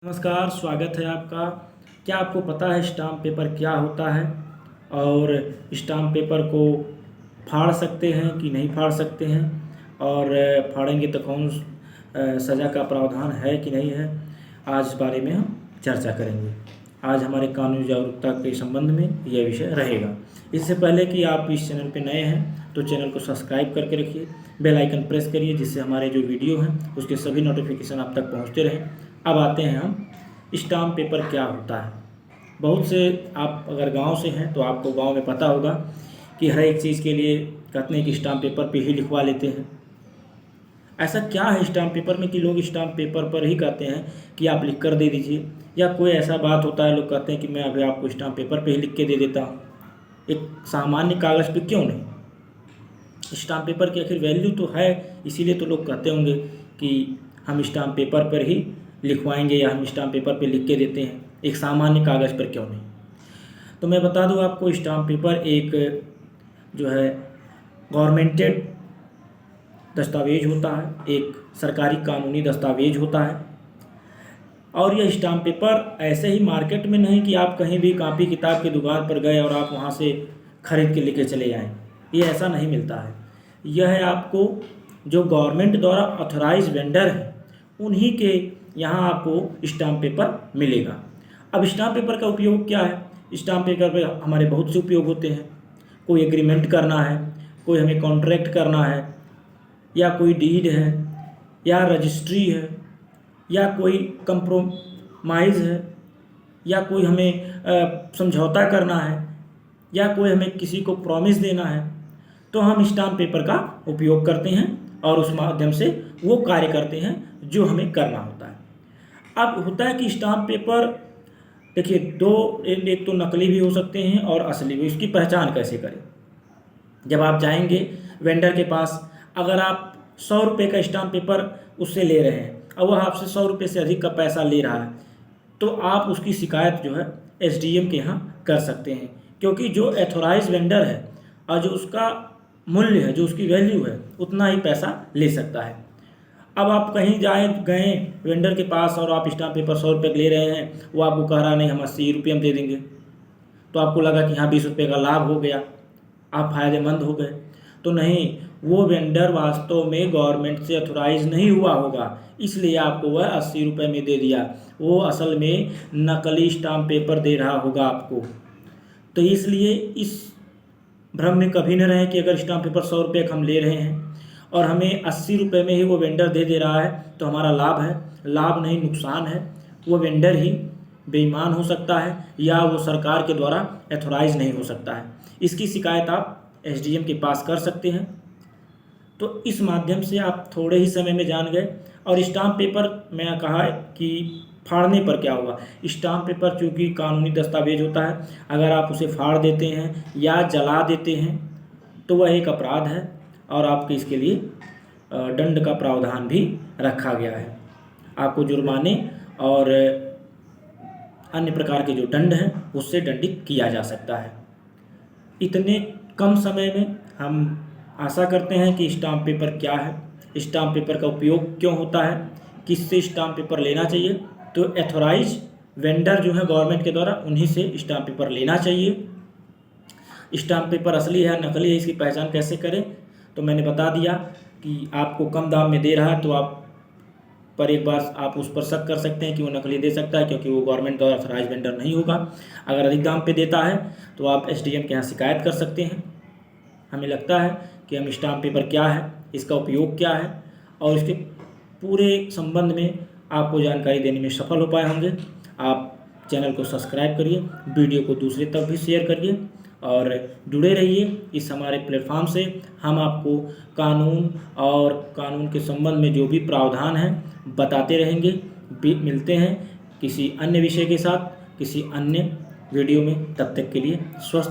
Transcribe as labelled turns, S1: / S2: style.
S1: नमस्कार, स्वागत है आपका। क्या आपको पता है स्टाम्प पेपर क्या होता है और स्टाम्प पेपर को फाड़ सकते हैं कि नहीं फाड़ सकते हैं, और फाड़ेंगे तो कौन सज़ा का प्रावधान है कि नहीं है, आज इस बारे में हम चर्चा करेंगे। आज हमारे कानूनी जागरूकता के संबंध में यह विषय रहेगा। इससे पहले कि आप इस चैनल पर नए हैं तो चैनल को सब्सक्राइब करके रखिए, बेल आइकन प्रेस करिए, जिससे हमारे जो वीडियो हैं उसके सभी नोटिफिकेशन आप तक पहुँचते रहें। अब आते हैं हम स्टाम्प पेपर क्या होता है। बहुत से आप अगर गांव से हैं तो आपको गांव में पता होगा कि हर एक चीज़ के लिए कहते हैं कि स्टाम्प पेपर पे ही लिखवा लेते हैं। ऐसा क्या है स्टाम्प पेपर में कि लोग स्टाम्प पेपर पर ही कहते हैं कि आप लिख कर दे दीजिए, या कोई ऐसा बात होता है लोग कहते हैं कि मैं अभी आपको स्टाम्प पेपर पे ही लिख के दे देता हूँ, एक सामान्य कागज़ पे क्यों नहीं। स्टाम्प पेपर की आखिर वैल्यू तो है, इसीलिए तो लोग कहते होंगे कि हम स्टाम्प पेपर पर ही लिखवाएंगे या हम स्टाम्प पेपर पे लिख के देते हैं, एक सामान्य कागज़ पर क्यों नहीं। तो मैं बता दूं आपको, स्टाम्प पेपर एक जो है गवर्नमेंटेड दस्तावेज होता है, एक सरकारी कानूनी दस्तावेज होता है। और यह स्टाम्प पेपर ऐसे ही मार्केट में नहीं कि आप कहीं भी कॉपी किताब की दुकान पर गए और आप वहाँ से ख़रीद के लेके चले आएँ, ये ऐसा नहीं मिलता है। यह है आपको जो गवर्नमेंट द्वारा ऑथराइज वेंडर है उन्हीं के यहाँ आपको स्टाम्प पेपर मिलेगा। अब स्टाम्प पेपर का उपयोग क्या है। स्टाम्प पेपर पे हमारे बहुत से उपयोग होते हैं। कोई एग्रीमेंट करना है, कोई हमें कॉन्ट्रैक्ट करना है, या कोई डीड है, या रजिस्ट्री है, या कोई कंप्रोमाइज़ है, या कोई हमें समझौता करना है, या कोई हमें किसी को प्रॉमिस देना है, तो हम स्टाम्प पेपर का उपयोग करते हैं और उस माध्यम से वो कार्य करते हैं जो हमें करना होता है। अब होता है कि स्टाम्प पेपर देखिए एक तो नकली भी हो सकते हैं और असली भी। इसकी पहचान कैसे करें। जब आप जाएंगे वेंडर के पास, अगर आप 100 रुपये का स्टाम्प पेपर उससे ले रहे हैं और वह आपसे 100 रुपये से अधिक का पैसा ले रहा है, तो आप उसकी शिकायत जो है SDM के यहाँ कर सकते हैं, क्योंकि जो एथोराइज वेंडर है और जो उसका मूल्य है, जो उसकी वैल्यू है, उतना ही पैसा ले सकता है। अब आप कहीं गए वेंडर के पास और आप स्टाम्प पेपर 100 रुपये ले रहे हैं, वो आपको कह रहा नहीं हम 80 रुपये हम दे देंगे, तो आपको लगा कि हाँ 20 रुपये का लाभ हो गया, आप फ़ायदेमंद हो गए। तो नहीं, वो वेंडर वास्तव में गवर्नमेंट से अथोराइज नहीं हुआ होगा, इसलिए आपको वह 80 रुपये में दे दिया। वो असल में नकली स्टाम्प पेपर दे रहा होगा आपको। तो इसलिए इस भ्रम में कभी न रहें कि अगर स्टाम्प पेपर 100 रुपये का हम ले रहे हैं और हमें 80 रुपये में ही वो वेंडर दे रहा है तो हमारा लाभ है। लाभ नहीं, नुकसान है। वो वेंडर ही बेईमान हो सकता है या वो सरकार के द्वारा एथोराइज नहीं हो सकता है। इसकी शिकायत आप SDM के पास कर सकते हैं। तो इस माध्यम से आप थोड़े ही समय में जान गए। और स्टाम्प पेपर मैं कहा कि फाड़ने पर क्या होगा। स्टाम्प पेपर चूँकि कानूनी दस्तावेज होता है, अगर आप उसे फाड़ देते हैं या जला देते हैं तो वह एक अपराध है और आपके इसके लिए दंड का प्रावधान भी रखा गया है। आपको जुर्माने और अन्य प्रकार के जो दंड हैं उससे दंडित किया जा सकता है। इतने कम समय में हम आशा करते हैं कि स्टाम्प पेपर क्या है, स्टाम्प पेपर का उपयोग क्यों होता है, किससे स्टाम्प पेपर लेना चाहिए। तो एथोराइज वेंडर जो है गवर्नमेंट के द्वारा, उन्हीं से स्टाम्प पेपर लेना चाहिए। स्टाम्प पेपर असली है नकली है, इसकी पहचान कैसे करें, तो मैंने बता दिया कि आपको कम दाम में दे रहा है तो आप पर एक बार आप उस पर शक कर सकते हैं कि वो नकली दे सकता है, क्योंकि वो गवर्नमेंट द्वारा ऑथराइज वेंडर नहीं होगा। अगर अधिक दाम पे देता है तो आप SDM के यहाँ शिकायत कर सकते हैं। हमें लगता है कि हम स्टाम्प पेपर क्या है, इसका उपयोग क्या है और इसके पूरे संबंध में आपको जानकारी देने में सफल हो पाए होंगे। आप चैनल को सब्सक्राइब करिए, वीडियो को दूसरे तक भी शेयर करिए और जुड़े रहिए इस हमारे प्लेटफॉर्म से। हम आपको कानून और कानून के संबंध में जो भी प्रावधान है बताते रहेंगे। मिलते हैं किसी अन्य विषय के साथ किसी अन्य वीडियो में, तब तक के लिए स्वस्थ